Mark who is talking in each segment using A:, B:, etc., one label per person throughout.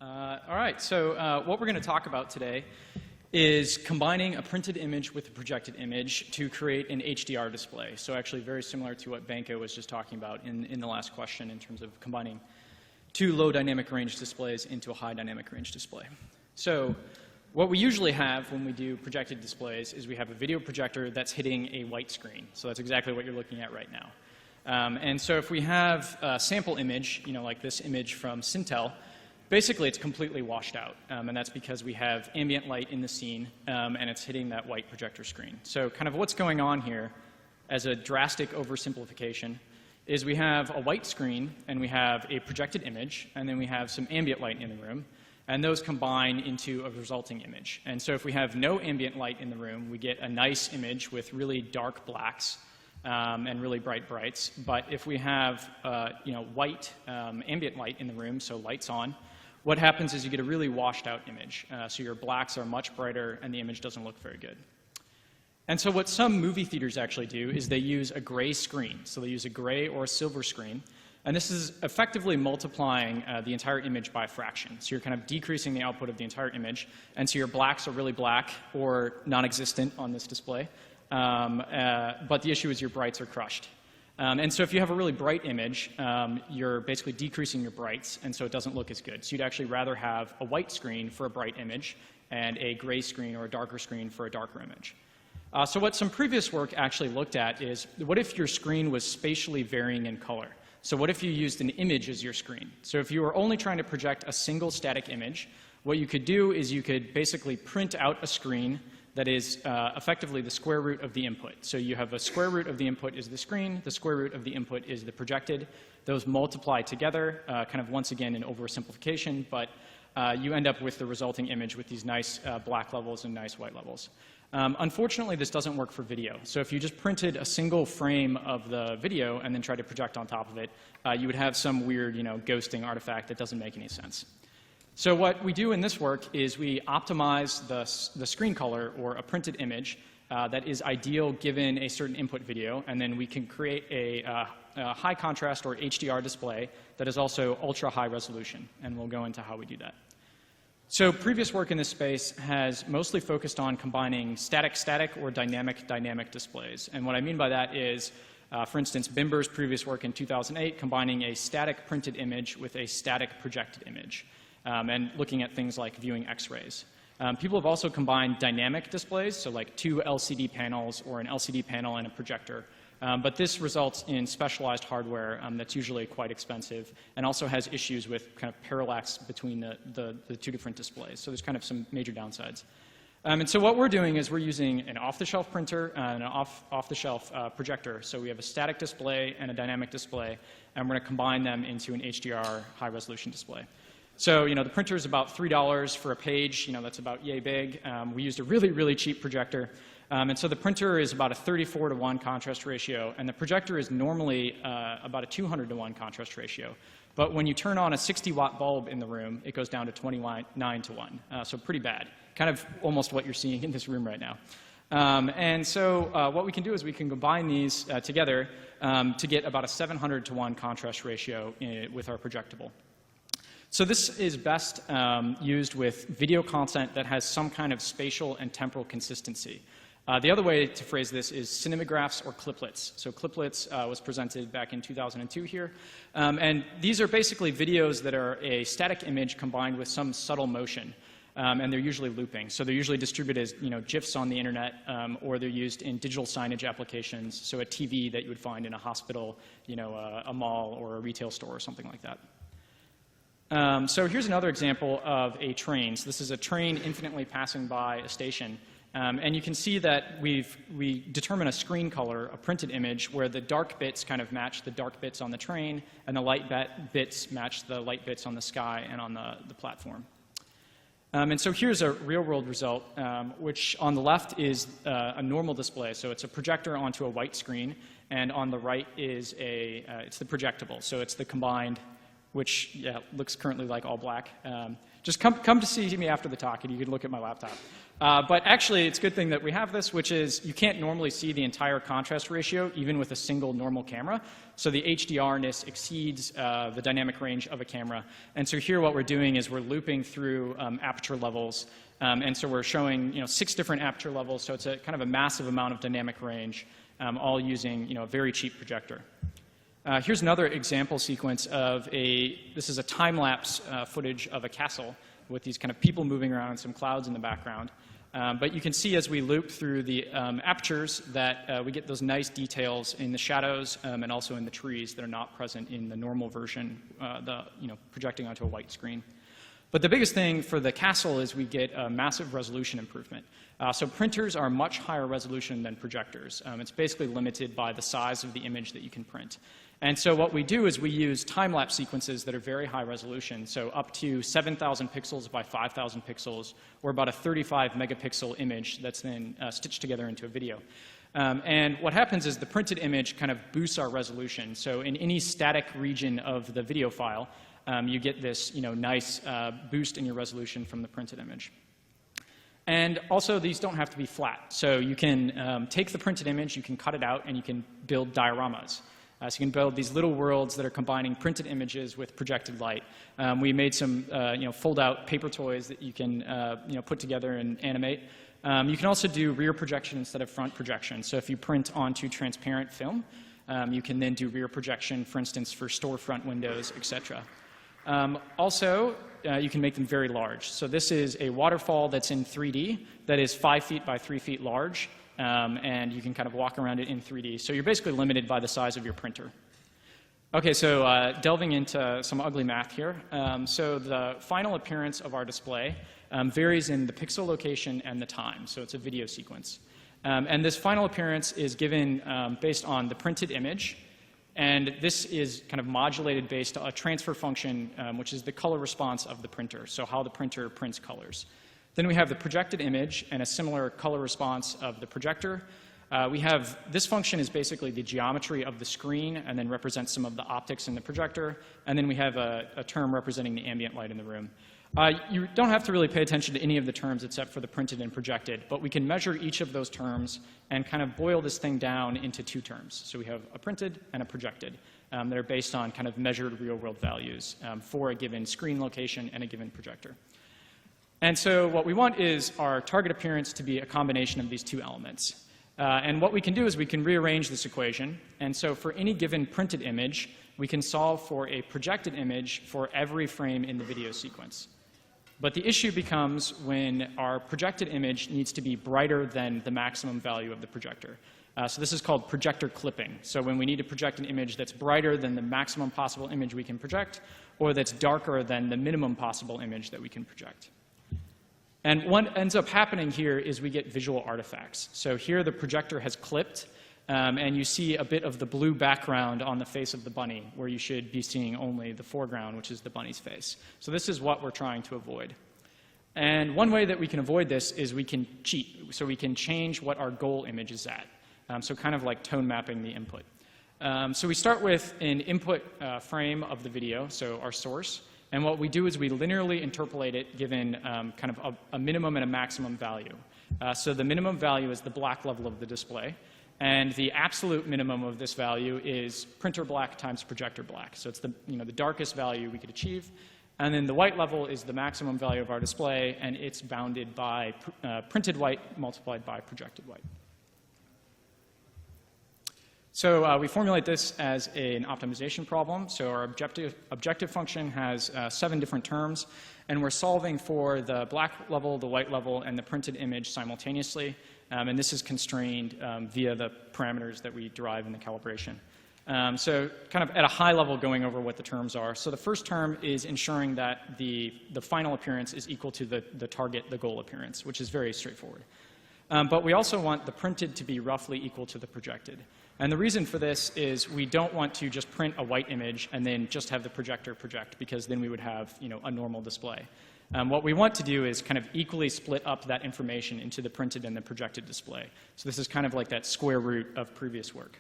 A: All right, so what we're going to talk about today is combining a printed image with a projected image to create an HDR display. So actually very similar to what Banco was just talking about in the last question in terms of combining two low dynamic range displays into a high dynamic range display. So what we usually have when we do projected displays is we have a video projector that's hitting a white screen. So that's exactly what you're looking at right now. And so if we have a sample image, like this image from Sintel, basically it's completely washed out. And that's because we have ambient light in the scene and it's hitting that white projector screen. So kind of what's going on here as a drastic oversimplification is we have a white screen and we have a projected image and then we have some ambient light in the room. And those combine into a resulting image. And so if we have no ambient light in the room, we get a nice image with really dark blacks and really bright brights. But if we have white ambient light in the room, so lights on, what happens is you get a really washed out image. So your blacks are much brighter and the image doesn't look very good. And so what some movie theaters actually do is they use a gray screen. So they use a gray or a silver screen. And this is effectively multiplying the entire image by a fraction. So you're kind of decreasing the output of the entire image. And so your blacks are really black or non-existent on this display. But the issue is your brights are crushed. And so if you have a really bright image, you're basically decreasing your brights, and so it doesn't look as good. So you'd actually rather have a white screen for a bright image and a gray screen or a darker screen for a darker image. So what some previous work actually looked at is, what if your screen was spatially varying in color? So what if you used an image as your screen? So if you were only trying to project a single static image, what you could do is you could basically print out a screen that is effectively the square root of the input. So you have a square root of the input is the screen, the square root of the input is the projected. Those multiply together, kind of once again an oversimplification, but you end up with the resulting image with these nice black levels and nice white levels. Unfortunately, this doesn't work for video. So if you just printed a single frame of the video and then tried to project on top of it, you would have some weird, ghosting artifact that doesn't make any sense. So what we do in this work is we optimize the screen color or a printed image that is ideal given a certain input video, and then we can create a high contrast or HDR display that is also ultra high resolution, and we'll go into how we do that. So previous work in this space has mostly focused on combining static-static or dynamic-dynamic displays. And what I mean by that is, for instance, Bimber's previous work in 2008 combining a static printed image with a static projected image and looking at things like viewing X-rays. People have also combined dynamic displays, so like two LCD panels or an LCD panel and a projector. But this results in specialized hardware that's usually quite expensive and also has issues with kind of parallax between the two different displays. So there's kind of some major downsides. And so what we're doing is we're using an off-the-shelf printer and an off-the-shelf projector. So we have a static display and a dynamic display, and we're going to combine them into an HDR high-resolution display. So, the printer is about $3 for a page. That's about yay big. We used a really, really cheap projector. And so the printer is about a 34:1 contrast ratio, and the projector is normally about a 200:1 contrast ratio. But when you turn on a 60-watt bulb in the room, it goes down to 29:1. So pretty bad. Kind of almost what you're seeing in this room right now. And so what we can do is we can combine these together to get about a 700:1 contrast ratio with our projectable. So this is best used with video content that has some kind of spatial and temporal consistency. The other way to phrase this is cinemagraphs or cliplets. So cliplets was presented back in 2002 here. And these are basically videos that are a static image combined with some subtle motion. And they're usually looping. So they're usually distributed as GIFs on the internet, or they're used in digital signage applications. So a TV that you would find in a hospital, a mall or a retail store or something like that. So here's another example of a train. So this is a train infinitely passing by a station. And you can see that we determine a screen color, a printed image, where the dark bits kind of match the dark bits on the train, and the light bits match the light bits on the sky and on the platform. And so here's a real-world result, which on the left is a normal display. So it's a projector onto a white screen, and on the right is it's the projectable. So it's the combined which, yeah, looks currently like all black. Just come to see me after the talk, and you can look at my laptop. But actually, it's a good thing that we have this, which is you can't normally see the entire contrast ratio, even with a single normal camera. So the HDR-ness exceeds the dynamic range of a camera. And so here what we're doing is we're looping through aperture levels. And so we're showing 6 different aperture levels. So it's a kind of a massive amount of dynamic range, all using a very cheap projector. Here's another example sequence of this is a time-lapse footage of a castle with these kind of people moving around and some clouds in the background. But you can see as we loop through the apertures that we get those nice details in the shadows and also in the trees that are not present in the normal version, projecting onto a white screen. But the biggest thing for the castle is we get a massive resolution improvement. So printers are much higher resolution than projectors. It's basically limited by the size of the image that you can print. And so what we do is we use time-lapse sequences that are very high resolution, so up to 7,000 pixels by 5,000 pixels, or about a 35 megapixel image that's then stitched together into a video. And what happens is the printed image kind of boosts our resolution. So in any static region of the video file, you get this nice boost in your resolution from the printed image. And also, these don't have to be flat. So you can take the printed image, you can cut it out, and you can build dioramas. So you can build these little worlds that are combining printed images with projected light. We made some fold-out paper toys that you can put together and animate. You can also do rear projection instead of front projection. So if you print onto transparent film, you can then do rear projection, for instance, for storefront windows, etc. Also, you can make them very large. So this is a waterfall that's in 3D that is 5 feet by 3 feet large. And you can kind of walk around it in 3D. So you're basically limited by the size of your printer. Okay, so delving into some ugly math here. So the final appearance of our display varies in the pixel location and the time. So it's a video sequence. And this final appearance is given based on the printed image. And this is kind of modulated based on a transfer function, which is the color response of the printer, so how the printer prints colors. Then we have the projected image and a similar color response of the projector. This function is basically the geometry of the screen and then represents some of the optics in the projector. And then we have a term representing the ambient light in the room. You don't have to really pay attention to any of the terms except for the printed and projected, but we can measure each of those terms and kind of boil this thing down into 2 terms. So we have a printed and a projected that are based on kind of measured real-world values for a given screen location and a given projector. And so what we want is our target appearance to be a combination of these 2 elements. And what we can do is we can rearrange this equation. And so for any given printed image, we can solve for a projected image for every frame in the video sequence. But the issue becomes when our projected image needs to be brighter than the maximum value of the projector. So this is called projector clipping. So when we need to project an image that's brighter than the maximum possible image we can project, or that's darker than the minimum possible image that we can project. And what ends up happening here is we get visual artifacts. So here the projector has clipped, and you see a bit of the blue background on the face of the bunny, where you should be seeing only the foreground, which is the bunny's face. So this is what we're trying to avoid. And one way that we can avoid this is we can cheat. So we can change what our goal image is at. So kind of like tone mapping the input. So we start with an input frame of the video, so our source. And what we do is we linearly interpolate it given kind of a minimum and a maximum value. So the minimum value is the black level of the display. And the absolute minimum of this value is printer black times projector black. So it's the darkest value we could achieve. And then the white level is the maximum value of our display, and it's bounded by printed white multiplied by projected white. So we formulate this as an optimization problem. So our objective function has 7 different terms, and we're solving for the black level, the white level, and the printed image simultaneously. And this is constrained via the parameters that we derive in the calibration. So kind of at a high level going over what the terms are. So the first term is ensuring that the final appearance is equal to the target, the goal appearance, which is very straightforward. But we also want the printed to be roughly equal to the projected. And the reason for this is we don't want to just print a white image and then just have the projector project, because then we would have a normal display. What we want to do is kind of equally split up that information into the printed and the projected display. So this is kind of like that square root of previous work.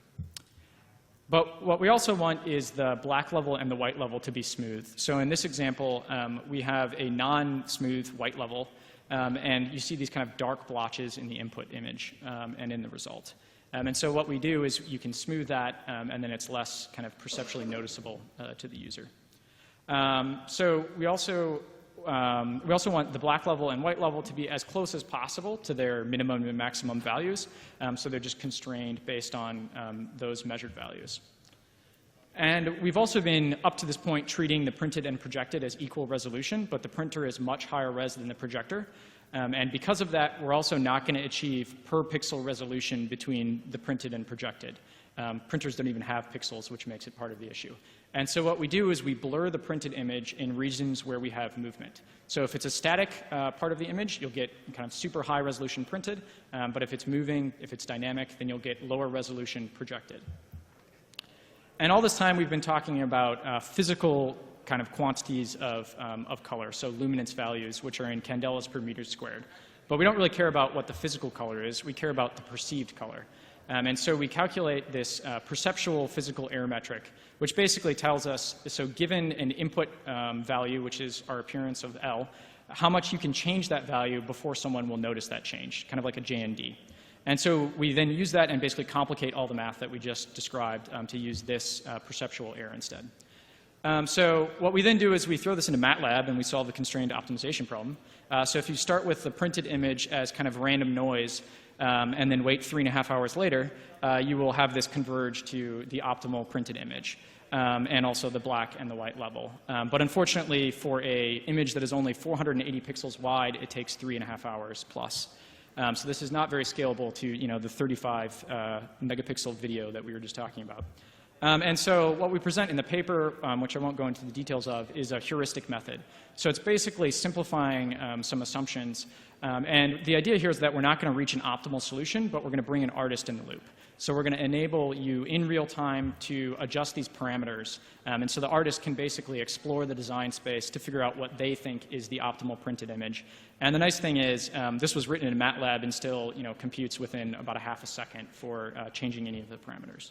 A: But what we also want is the black level and the white level to be smooth. So in this example, we have a non-smooth white level, and you see these kind of dark blotches in the input image and in the result. And so what we do is you can smooth that, and then it's less kind of perceptually noticeable to the user. So we also want the black level and white level to be as close as possible to their minimum and maximum values, so they're just constrained based on those measured values. And we've also been, up to this point, treating the printed and projected as equal resolution, but the printer is much higher res than the projector. And because of that, we're also not going to achieve per pixel resolution between the printed and projected. Printers don't even have pixels, which makes it part of the issue. And so what we do is we blur the printed image in regions where we have movement. So if it's a static part of the image, you'll get kind of super high resolution printed. But if it's moving, if it's dynamic, then you'll get lower resolution projected. And all this time we've been talking about physical kind of quantities of color, so luminance values, which are in candelas per meter squared. But we don't really care about what the physical color is. We care about the perceived color. And so we calculate this perceptual physical error metric, which basically tells us, so given an input value, which is our appearance of L, how much you can change that value before someone will notice that change, kind of like a JND. And so we then use that and basically complicate all the math that we just described to use this perceptual error instead. So what we then do is we throw this into MATLAB and we solve the constrained optimization problem. So if you start with the printed image as kind of random noise and then wait 3.5 hours later, you will have this converge to the optimal printed image and also the black and the white level. But unfortunately, for an image that is only 480 pixels wide, it takes 3.5 hours plus. So this is not very scalable to the 35 megapixel video that we were just talking about. And so what we present in the paper, which I won't go into the details of, is a heuristic method. So it's basically simplifying some assumptions. And the idea here is that we're not going to reach an optimal solution, but we're going to bring an artist in the loop. So we're going to enable you in real time to adjust these parameters. And so the artist can basically explore the design space to figure out what they think is the optimal printed image. And the nice thing is this was written in MATLAB and still computes within about a half a second for changing any of the parameters.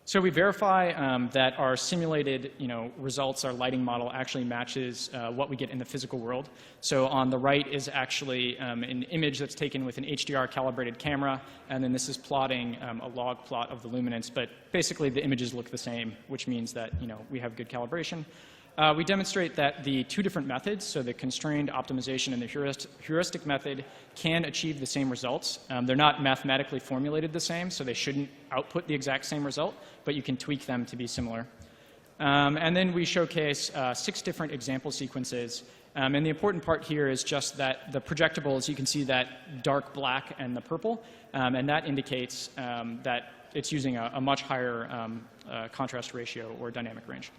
A: So we verify that our simulated results, our lighting model actually matches what we get in the physical world. So on the right is actually an image that's taken with an HDR calibrated camera, and then this is plotting a log plot of the luminance. But basically the images look the same, which means that we have good calibration. We demonstrate that the two different methods, so the constrained optimization and the heuristic method, can achieve the same results. They're not mathematically formulated the same, so they shouldn't output the exact same result, but you can tweak them to be similar. And then we showcase 6 different example sequences. And the important part here is just that the projectables, you can see that dark black and the purple, and that indicates that it's using a much higher contrast ratio or dynamic range.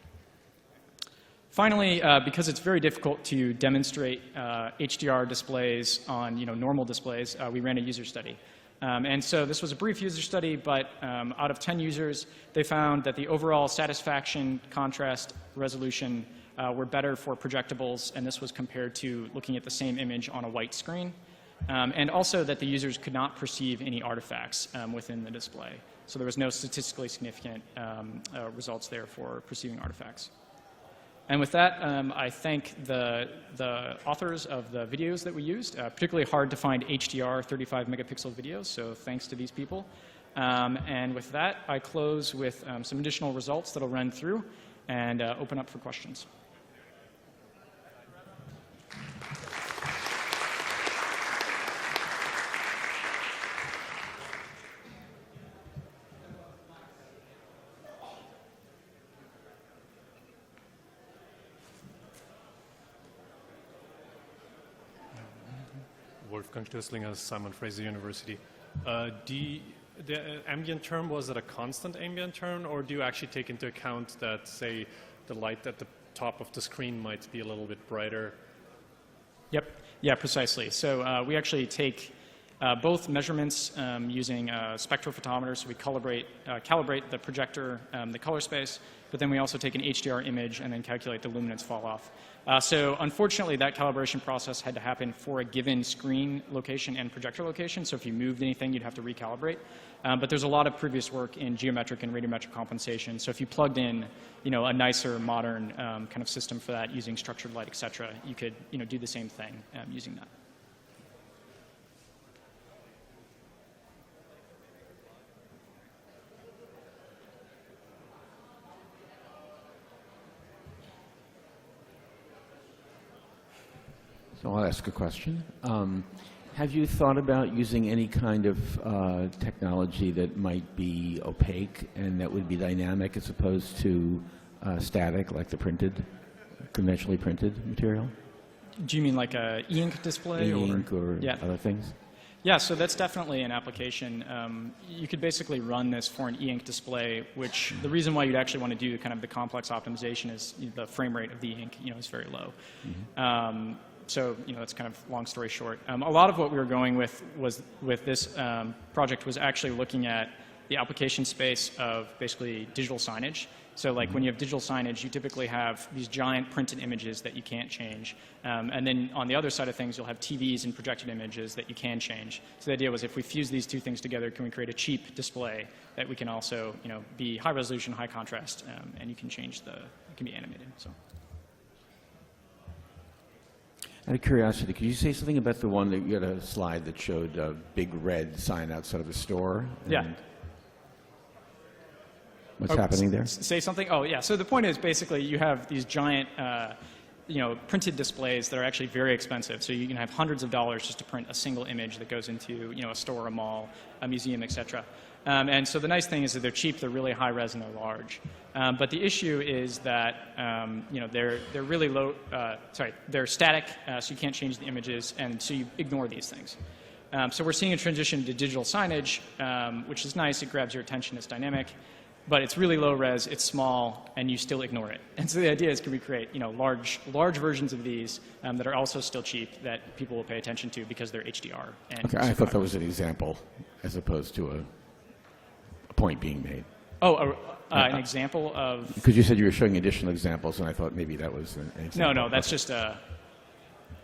A: Finally, because it's very difficult to demonstrate HDR displays on normal displays, we ran a user study. And so this was a brief user study, but out of 10 users, they found that the overall satisfaction, contrast, resolution were better for projectables, and this was compared to looking at the same image on a white screen. And also that the users could not perceive any artifacts within the display. So there was no statistically significant results there for perceiving artifacts. And with that, I thank the authors of the videos that we used. Particularly hard to find HDR 35 megapixel videos, so thanks to these people. And with that, I close with some additional results that I'll run through and open up for questions.
B: Wolfgang Stößlinger, Simon Fraser University. The ambient term, was it a constant ambient term, or do you actually take into account that, say, the light at the top of the screen might be a little bit brighter?
A: Yep. Yeah, precisely. So we actually take Both measurements using a spectrophotometer, so we calibrate the projector, the color space, but then we also take an HDR image and then calculate the luminance fall off. So unfortunately, that calibration process had to happen for a given screen location and projector location. So if you moved anything, you'd have to recalibrate. But there's a lot of previous work in geometric and radiometric compensation. So if you plugged in, a nicer, modern kind of system for that using structured light, et cetera, you could, do the same thing using that.
C: So I'll ask a question. Have you thought about using any kind of technology that might be opaque and that would be dynamic as opposed to static, like the conventionally printed material?
A: Do you mean like a e-ink display?
C: E-ink or
A: yeah.
C: other things?
A: Yeah, so that's definitely an application. You could basically run this for an e-ink display, which the reason why you'd actually want to do kind of the complex optimization is the frame rate of the ink, is very low. Mm-hmm. So, that's kind of long story short. A lot of what we were going with this project was actually looking at the application space of basically digital signage. So like when you have digital signage, you typically have these giant printed images that you can't change. And then on the other side of things, you'll have TVs and projected images that you can change. So the idea was if we fuse these two things together, can we create a cheap display that we can also, be high resolution, high contrast, and you can change it can be animated. So.
C: Out of curiosity, could you say something about the one that you had a slide that showed a big red sign outside of a store?
A: Yeah.
C: What's happening there?
A: Say something? Oh, yeah. So the point is basically you have these giant, printed displays that are actually very expensive. So you can have hundreds of dollars just to print a single image that goes into, a store, a mall, a museum, et cetera. And so the nice thing is that they're cheap, they're really high res, and they're large. But the issue is that they're really low. They're static, so you can't change the images, and so you ignore these things. So we're seeing a transition to digital signage, which is nice. It grabs your attention. It's dynamic, but it's really low res. It's small, and you still ignore it. And so the idea is, can we create large versions of these that are also still cheap that people will pay attention to because they're HDR. And
C: okay, I thought that was an example as opposed to a point being made.
A: Oh, an example of...
C: Because you said you were showing additional examples, and I thought maybe that was an example.
A: No, that's just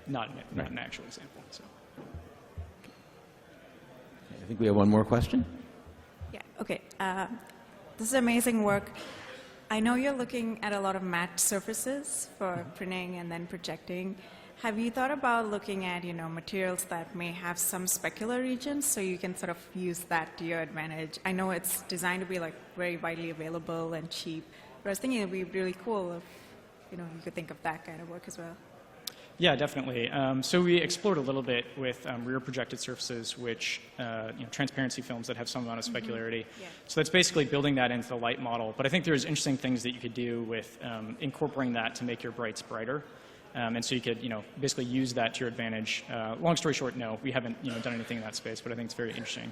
A: not an actual example. So.
C: I think we have one more question.
D: Yeah, okay. This is amazing work. I know you're looking at a lot of matte surfaces for printing and then projecting. Have you thought about looking at, materials that may have some specular regions so you can sort of use that to your advantage? I know it's designed to be like very widely available and cheap, but I was thinking it would be really cool if, you could think of that kind of work as well.
A: Yeah, definitely. So we explored a little bit with rear projected surfaces, which, transparency films that have some amount of specularity. Mm-hmm. Yeah. So that's basically building that into the light model. But I think there's interesting things that you could do with incorporating that to make your brights brighter. And so you could, basically use that to your advantage. Long story short, no, we haven't, done anything in that space, but I think it's very interesting.